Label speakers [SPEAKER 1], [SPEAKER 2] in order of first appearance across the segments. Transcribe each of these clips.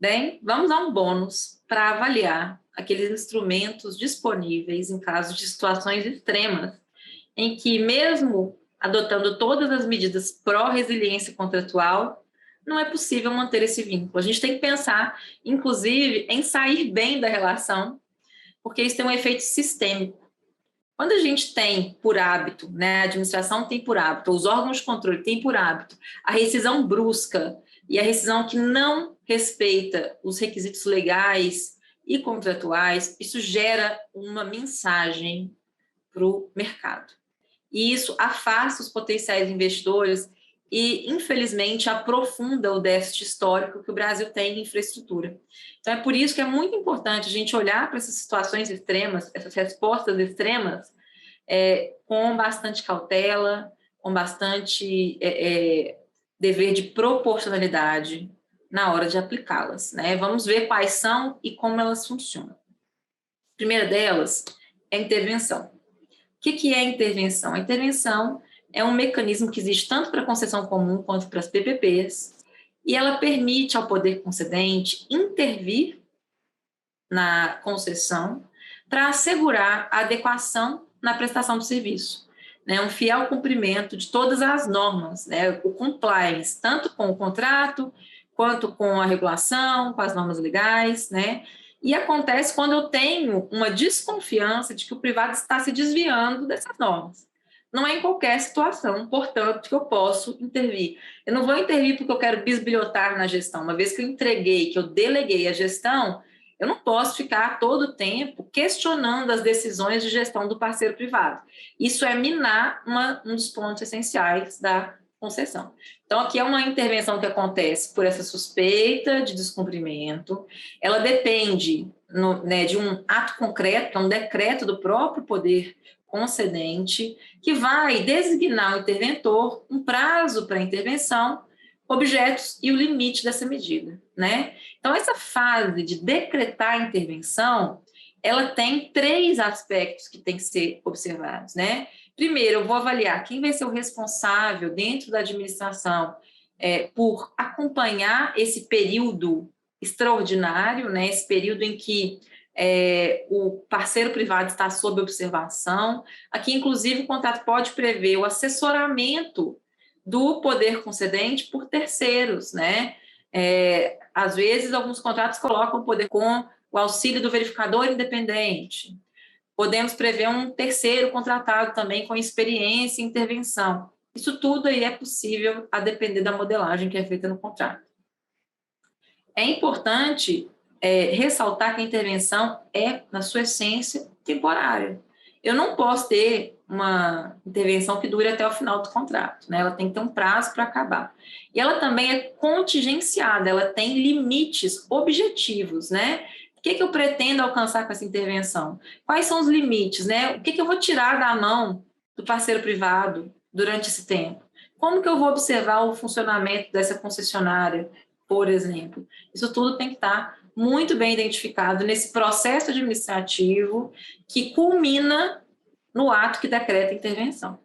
[SPEAKER 1] Bem, vamos a um bônus para avaliar aqueles instrumentos disponíveis em caso de situações extremas, em que mesmo adotando todas as medidas pró-resiliência contratual, não é possível manter esse vínculo. A gente tem que pensar, inclusive, em sair bem da relação, porque isso tem um efeito sistêmico. Quando a gente tem por hábito, né, a administração tem por hábito, os órgãos de controle têm por hábito, a rescisão brusca e a rescisão que não respeita os requisitos legais e contratuais, isso gera uma mensagem para o mercado. E isso afasta os potenciais investidores e, infelizmente, aprofunda o déficit histórico que o Brasil tem em infraestrutura. Então, é por isso que é muito importante a gente olhar para essas situações extremas, essas respostas extremas, com bastante cautela, com bastante dever de proporcionalidade na hora de aplicá-las, né? Vamos ver quais são e como elas funcionam. A primeira delas é a intervenção. O que é a intervenção? A intervenção é um mecanismo que existe tanto para a concessão comum quanto para as PPPs, e ela permite ao poder concedente intervir na concessão para assegurar a adequação na prestação do serviço, né? Um fiel cumprimento de todas as normas, né? O compliance, tanto com o contrato, quanto com a regulação, com as normas legais, né? E acontece quando eu tenho uma desconfiança de que o privado está se desviando dessas normas. Não é em qualquer situação, portanto, que eu posso intervir. Eu não vou intervir porque eu quero bisbilhotar na gestão. Uma vez que eu entreguei, que eu deleguei a gestão, eu não posso ficar todo o tempo questionando as decisões de gestão do parceiro privado. Isso é minar um dos pontos essenciais da concessão. Então, aqui é uma intervenção que acontece por essa suspeita de descumprimento. Ela depende de um ato concreto, que é um decreto do próprio poder concedente, que vai designar ao interventor um prazo para a intervenção, objetos e o limite dessa medida, né? Então, essa fase de decretar a intervenção, ela tem 3 aspectos que tem que ser observados, né? Primeiro, eu vou avaliar quem vai ser o responsável dentro da administração por acompanhar esse período extraordinário, né? Esse período em que o parceiro privado está sob observação. Aqui, inclusive, o contrato pode prever o assessoramento do poder concedente por terceiros, né? Às vezes, alguns contratos colocam o poder com o auxílio do verificador independente. Podemos prever um terceiro contratado também com experiência e intervenção. Isso tudo aí é possível a depender da modelagem que é feita no contrato. É importante ressaltar que a intervenção é, na sua essência, temporária. Eu não posso ter uma intervenção que dure até o final do contrato, né? Ela tem que ter um prazo para acabar. E ela também é contingenciada, ela tem limites objetivos, né? O que eu pretendo alcançar com essa intervenção? Quais são os limites, né? O que eu vou tirar da mão do parceiro privado durante esse tempo? Como que eu vou observar o funcionamento dessa concessionária, por exemplo? Isso tudo tem que estar muito bem identificado nesse processo administrativo que culmina no ato que decreta a intervenção.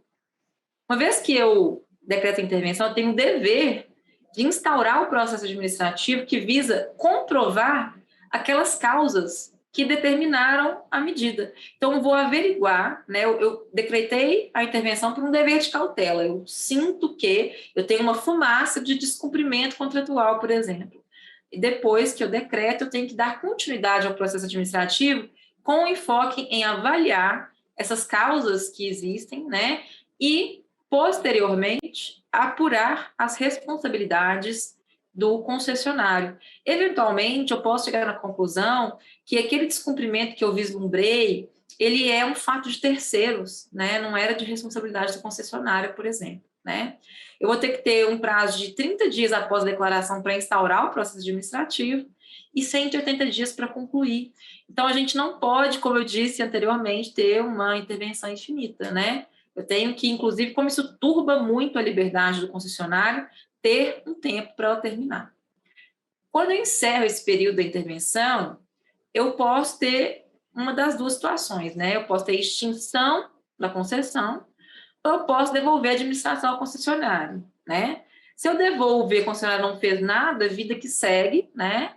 [SPEAKER 1] Uma vez que eu decreto a intervenção, eu tenho o dever de instaurar o processo administrativo que visa comprovar aquelas causas que determinaram a medida. Então, eu vou averiguar, né? Eu decretei a intervenção por um dever de cautela. Eu sinto que eu tenho uma fumaça de descumprimento contratual, por exemplo. E depois que eu decreto, eu tenho que dar continuidade ao processo administrativo com enfoque em avaliar essas causas que existem, né? E, posteriormente, apurar as responsabilidades do concessionário. Eventualmente, eu posso chegar na conclusão que aquele descumprimento que eu vislumbrei, ele é um fato de terceiros, né? Não era de responsabilidade do concessionário, por exemplo, né? Eu vou ter que ter um prazo de 30 dias após a declaração para instaurar o processo administrativo e 180 dias para concluir. Então, a gente não pode, como eu disse anteriormente, ter uma intervenção infinita, né? Eu tenho que, inclusive, como isso turba muito a liberdade do concessionário, ter um tempo para ela terminar. Quando eu encerro esse período da intervenção, eu posso ter uma das 2 situações, né? Eu posso ter extinção da concessão, ou eu posso devolver a administração ao concessionário, né? Se eu devolver, o concessionário não fez nada, vida que segue, né?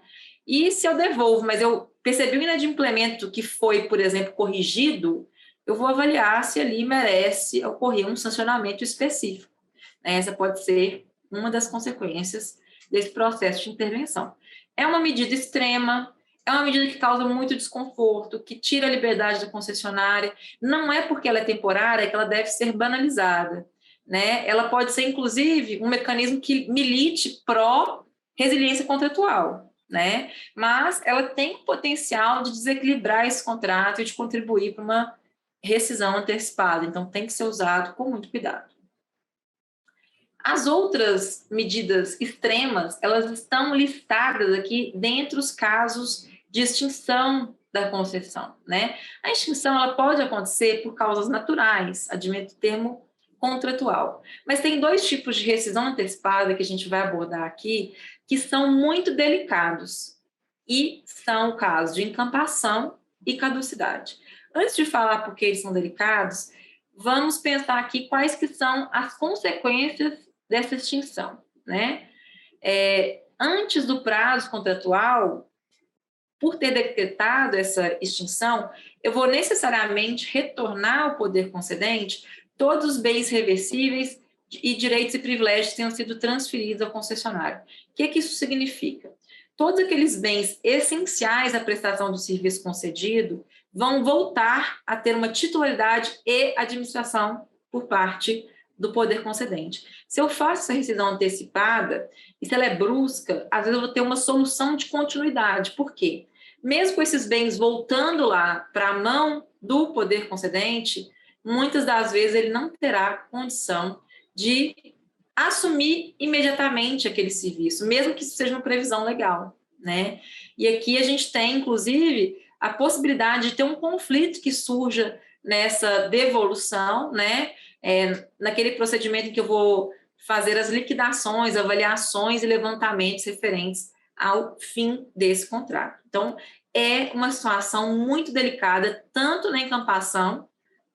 [SPEAKER 1] E se eu devolvo, mas eu percebi o inadimplemento que foi, por exemplo, corrigido, eu vou avaliar se ali merece ocorrer um sancionamento específico. Essa pode ser uma das consequências desse processo de intervenção. É uma medida extrema, é uma medida que causa muito desconforto, que tira a liberdade da concessionária. Não é porque ela é temporária que ela deve ser banalizada, né? Ela pode ser, inclusive, um mecanismo que milite pró-resiliência contratual, né? Mas ela tem o potencial de desequilibrar esse contrato e de contribuir para uma rescisão antecipada. Então, tem que ser usado com muito cuidado. As outras medidas extremas, elas estão listadas aqui dentre os casos de extinção da concessão, né? A extinção, ela pode acontecer por causas naturais, admito o termo contratual. Mas tem dois tipos de rescisão antecipada que a gente vai abordar aqui, que são muito delicados, e são o caso de encampação e caducidade. Antes de falar por que eles são delicados, vamos pensar aqui quais que são as consequências dessa extinção, né? Antes do prazo contratual, por ter decretado essa extinção, eu vou necessariamente retornar ao poder concedente todos os bens reversíveis e direitos e privilégios que tenham sido transferidos ao concessionário. O que isso significa? Todos aqueles bens essenciais à prestação do serviço concedido vão voltar a ter uma titularidade e administração por parte do poder concedente. Se eu faço essa rescisão antecipada, e se ela é brusca, às vezes eu vou ter uma solução de continuidade. Por quê? Mesmo com esses bens voltando lá para a mão do poder concedente, muitas das vezes ele não terá condição de assumir imediatamente aquele serviço, mesmo que isso seja uma previsão legal, né? E aqui a gente tem, inclusive, a possibilidade de ter um conflito que surja nessa devolução, né? Naquele procedimento em que eu vou fazer as liquidações, avaliações e levantamentos referentes ao fim desse contrato. Então, é uma situação muito delicada, tanto na encampação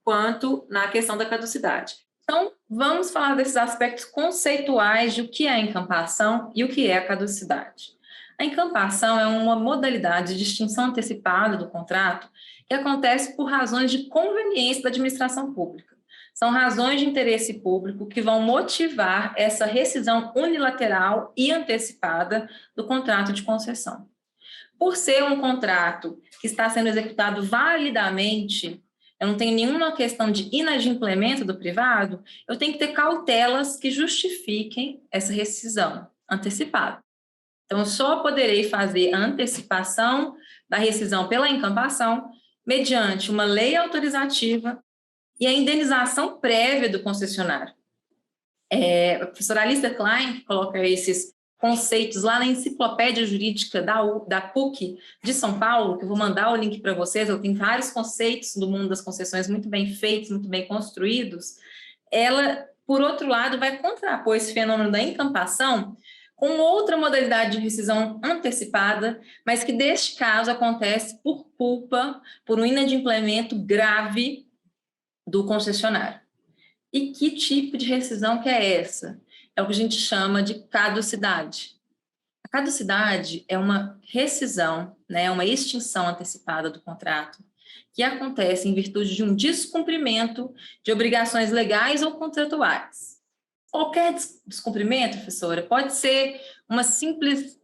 [SPEAKER 1] quanto na questão da caducidade. Então, vamos falar desses aspectos conceituais de o que é a encampação e o que é a caducidade. A encampação é uma modalidade de extinção antecipada do contrato que acontece por razões de conveniência da administração pública. São razões de interesse público que vão motivar essa rescisão unilateral e antecipada do contrato de concessão. Por ser um contrato que está sendo executado validamente, eu não tenho nenhuma questão de inadimplemento do privado, eu tenho que ter cautelas que justifiquem essa rescisão antecipada. Então, eu só poderei fazer a antecipação da rescisão pela encampação mediante uma lei autorizativa e a indenização prévia do concessionário. A professora Alicia Klein, que coloca esses conceitos lá na enciclopédia jurídica da PUC de São Paulo, que eu vou mandar o link para vocês, eu tenho vários conceitos do mundo das concessões muito bem feitos, muito bem construídos. Ela, por outro lado, vai contrapor esse fenômeno da encampação com outra modalidade de rescisão antecipada, mas que, neste caso, acontece por culpa, por um inadimplemento grave do concessionário. E que tipo de rescisão que é essa? É o que a gente chama de caducidade. A caducidade é uma rescisão, né, uma extinção antecipada do contrato, que acontece em virtude de um descumprimento de obrigações legais ou contratuais. Qualquer descumprimento, professora, pode ser uma simples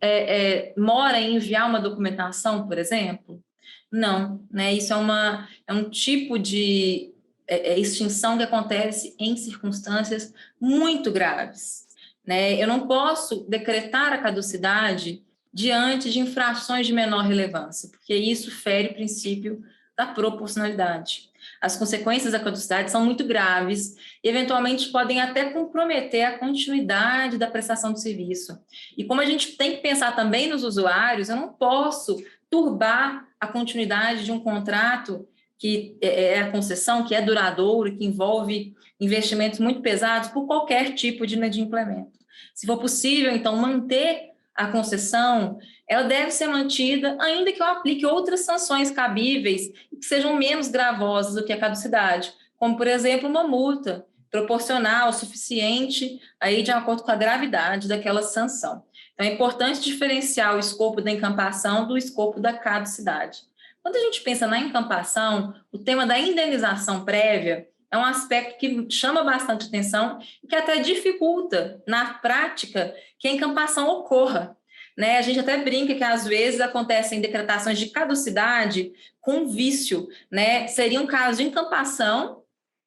[SPEAKER 1] mora em enviar uma documentação, por exemplo? Não, né? Isso é um tipo de extinção que acontece em circunstâncias muito graves, né? Eu não posso decretar a caducidade diante de infrações de menor relevância, porque isso fere o princípio da proporcionalidade. As consequências da caducidade são muito graves e, eventualmente, podem até comprometer a continuidade da prestação do serviço. E como a gente tem que pensar também nos usuários, eu não posso turbar a continuidade de um contrato que é a concessão, que é duradouro, que envolve investimentos muito pesados por qualquer tipo de inadimplemento. Se for possível, então, manter a concessão, ela deve ser mantida, ainda que eu aplique outras sanções cabíveis que sejam menos gravosas do que a caducidade, como, por exemplo, uma multa proporcional, suficiente, aí de acordo com a gravidade daquela sanção. Então, é importante diferenciar o escopo da encampação do escopo da caducidade. Quando a gente pensa na encampação, o tema da indenização prévia é um aspecto que chama bastante atenção e que até dificulta, na prática, que a encampação ocorra. Né? A gente até brinca que, às vezes, acontecem decretações de caducidade com vício. Né? Seria um caso de encampação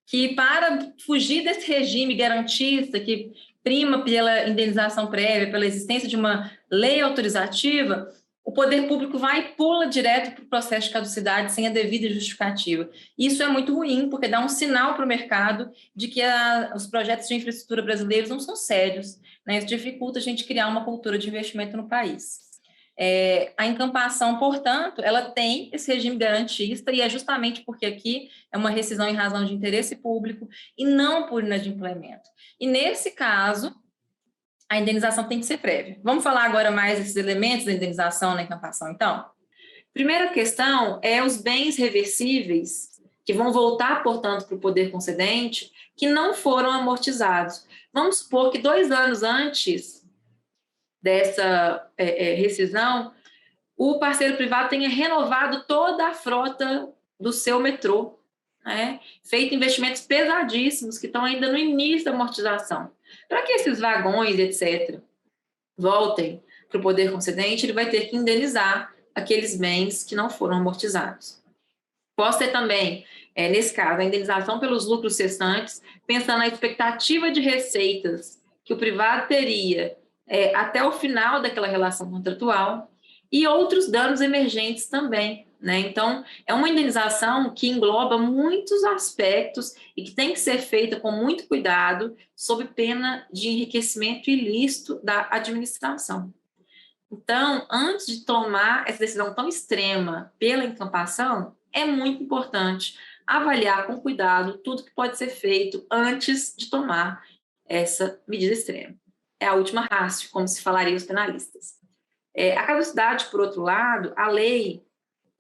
[SPEAKER 1] que, para fugir desse regime garantista que prima pela indenização prévia, pela existência de uma lei autorizativa, o poder público vai e pula direto para o processo de caducidade sem a devida justificativa. Isso é muito ruim, porque dá um sinal para o mercado de que os projetos de infraestrutura brasileiros não são sérios, né? Isso dificulta a gente criar uma cultura de investimento no país. A encampação, portanto, ela tem esse regime garantista e é justamente porque aqui é uma rescisão em razão de interesse público e não por inadimplemento. E nesse caso, a indenização tem que ser prévia. Vamos falar agora mais desses elementos da indenização na encampação, então? Primeira questão é os bens reversíveis, que vão voltar, portanto, para o poder concedente, que não foram amortizados. Vamos supor que 2 anos antes dessa rescisão, o parceiro privado tenha renovado toda a frota do seu metrô, né? Feito investimentos pesadíssimos que estão ainda no início da amortização. Para que esses vagões, etc., voltem para o poder concedente, ele vai ter que indenizar aqueles bens que não foram amortizados. Pode ter também, nesse caso, a indenização pelos lucros cessantes, pensando na expectativa de receitas que o privado teria até o final daquela relação contratual, e outros danos emergentes também, né? Então, é uma indenização que engloba muitos aspectos e que tem que ser feita com muito cuidado, sob pena de enriquecimento ilícito da administração. Então, antes de tomar essa decisão tão extrema pela encampação, é muito importante avaliar com cuidado tudo que pode ser feito antes de tomar essa medida extrema. É a última ratio, como se falaria os penalistas. A caducidade, por outro lado, a lei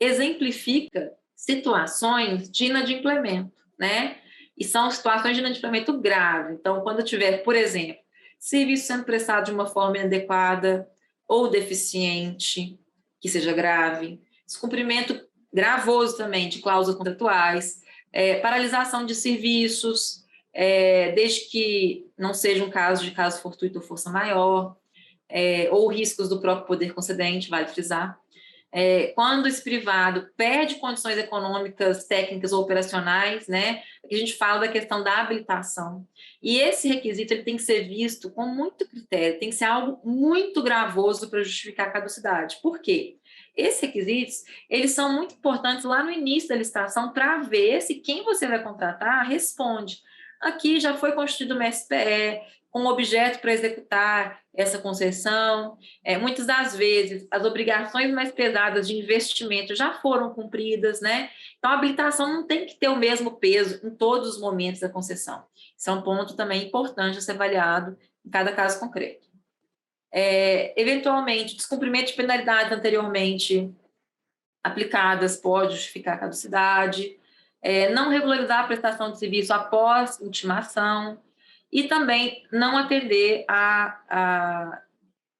[SPEAKER 1] exemplifica situações de inadimplemento, né? E são situações de inadimplemento grave. Então, quando tiver, por exemplo, serviço sendo prestado de uma forma inadequada ou deficiente, que seja grave, descumprimento gravoso também de cláusulas contratuais, paralisação de serviços, desde que não seja um caso de caso fortuito ou força maior, ou riscos do próprio poder concedente, vale frisar. Quando esse privado perde condições econômicas, técnicas ou operacionais, né, a gente fala da questão da habilitação. E esse requisito ele tem que ser visto com muito critério, tem que ser algo muito gravoso para justificar a caducidade. Por quê? Esses requisitos, eles são muito importantes lá no início da licitação para ver se quem você vai contratar responde. Aqui já foi constituído uma SPE, com objeto para executar essa concessão. Muitas das vezes, as obrigações mais pesadas de investimento já foram cumpridas, né? Então, a habilitação não tem que ter o mesmo peso em todos os momentos da concessão. Isso é um ponto também importante a ser avaliado em cada caso concreto. Eventualmente, descumprimento de penalidades anteriormente aplicadas pode justificar a caducidade. Não regularizar a prestação de serviço após intimação, e também não atender à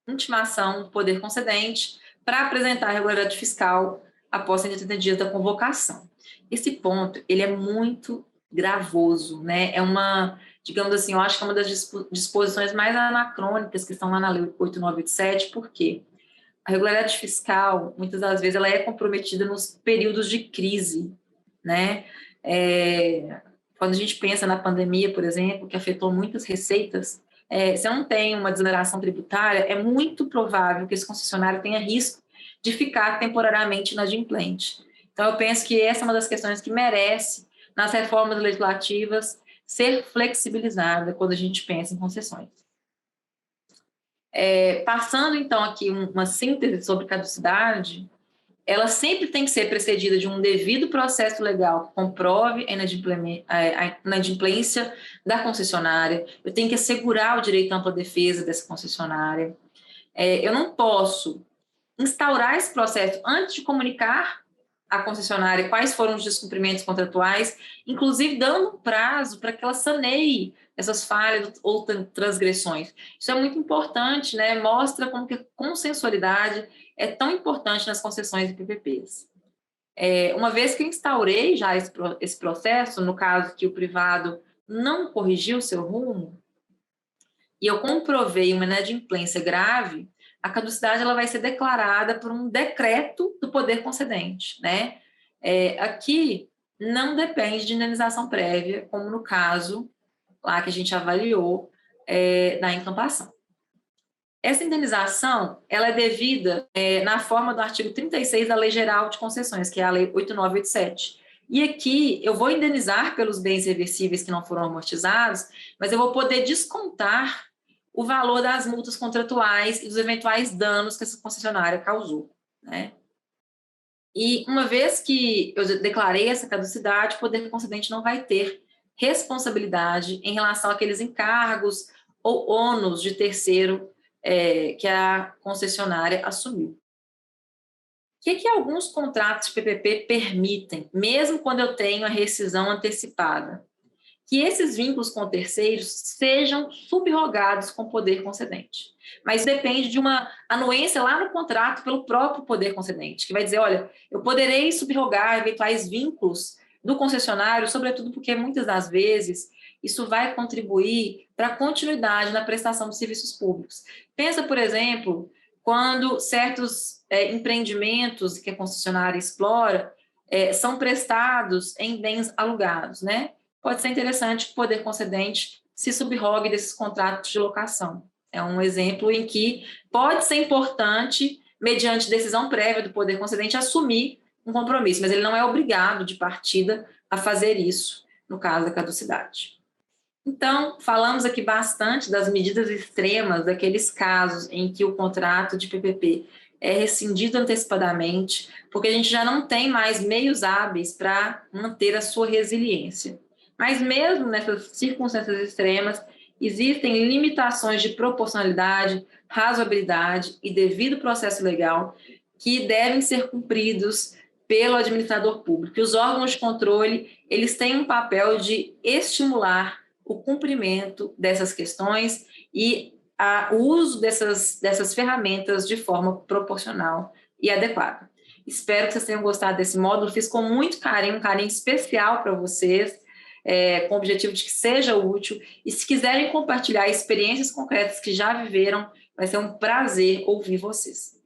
[SPEAKER 1] intimação do poder concedente para apresentar a regularidade fiscal após 180 dias da convocação. Esse ponto, ele é muito gravoso, né? Digamos assim, eu acho que é uma das disposições mais anacrônicas que estão lá na Lei 8987, porque a regularidade fiscal, muitas das vezes, ela é comprometida nos períodos de crise, né? Quando a gente pensa na pandemia, por exemplo, que afetou muitas receitas, se não tem uma desoneração tributária, é muito provável que esse concessionário tenha risco de ficar temporariamente inadimplente. Então, eu penso que essa é uma das questões que merece, nas reformas legislativas, ser flexibilizada quando a gente pensa em concessões. Passando, então, aqui uma síntese sobre caducidade, ela sempre tem que ser precedida de um devido processo legal que comprove a inadimplência da concessionária. Eu tenho que assegurar o direito à ampla defesa dessa concessionária. Eu não posso instaurar esse processo antes de comunicar à concessionária quais foram os descumprimentos contratuais, inclusive dando um prazo para que ela saneie essas falhas ou transgressões. Isso é muito importante, né? Mostra como que a consensualidade é tão importante nas concessões de PPPs. Uma vez que eu instaurei já esse processo, no caso que o privado não corrigiu o seu rumo, e eu comprovei uma inadimplência grave, a caducidade ela vai ser declarada por um decreto do poder concedente, né? Aqui não depende de indenização prévia, como no caso lá que a gente avaliou da encampação. Essa indenização ela é devida na forma do artigo 36 da Lei Geral de Concessões, que é a Lei 8987. E aqui eu vou indenizar pelos bens reversíveis que não foram amortizados, mas eu vou poder descontar o valor das multas contratuais e dos eventuais danos que essa concessionária causou, né? E uma vez que eu declarei essa caducidade, o poder concedente não vai ter responsabilidade em relação àqueles encargos ou ônus de terceiro que a concessionária assumiu. O que alguns contratos de PPP permitem, mesmo quando eu tenho a rescisão antecipada? Que esses vínculos com terceiros sejam subrogados com o poder concedente. Mas depende de uma anuência lá no contrato pelo próprio poder concedente, que vai dizer, olha, eu poderei subrogar eventuais vínculos do concessionário, sobretudo porque muitas das vezes isso vai contribuir para a continuidade na prestação de serviços públicos. Pensa, por exemplo, quando certos empreendimentos que a concessionária explora são prestados em bens alugados, né? Pode ser interessante que o poder concedente se subrogue desses contratos de locação. É um exemplo em que pode ser importante, mediante decisão prévia do poder concedente, assumir um compromisso, mas ele não é obrigado de partida a fazer isso, no caso da caducidade. Então, falamos aqui bastante das medidas extremas, daqueles casos em que o contrato de PPP é rescindido antecipadamente, porque a gente já não tem mais meios hábeis para manter a sua resiliência. Mas mesmo nessas circunstâncias extremas, existem limitações de proporcionalidade, razoabilidade e devido processo legal que devem ser cumpridos pelo administrador público. E os órgãos de controle, eles têm um papel de estimular o cumprimento dessas questões e o uso dessas ferramentas de forma proporcional e adequada. Espero que vocês tenham gostado desse módulo, fiz com muito carinho, um carinho especial para vocês, com o objetivo de que seja útil, e se quiserem compartilhar experiências concretas que já viveram, vai ser um prazer ouvir vocês.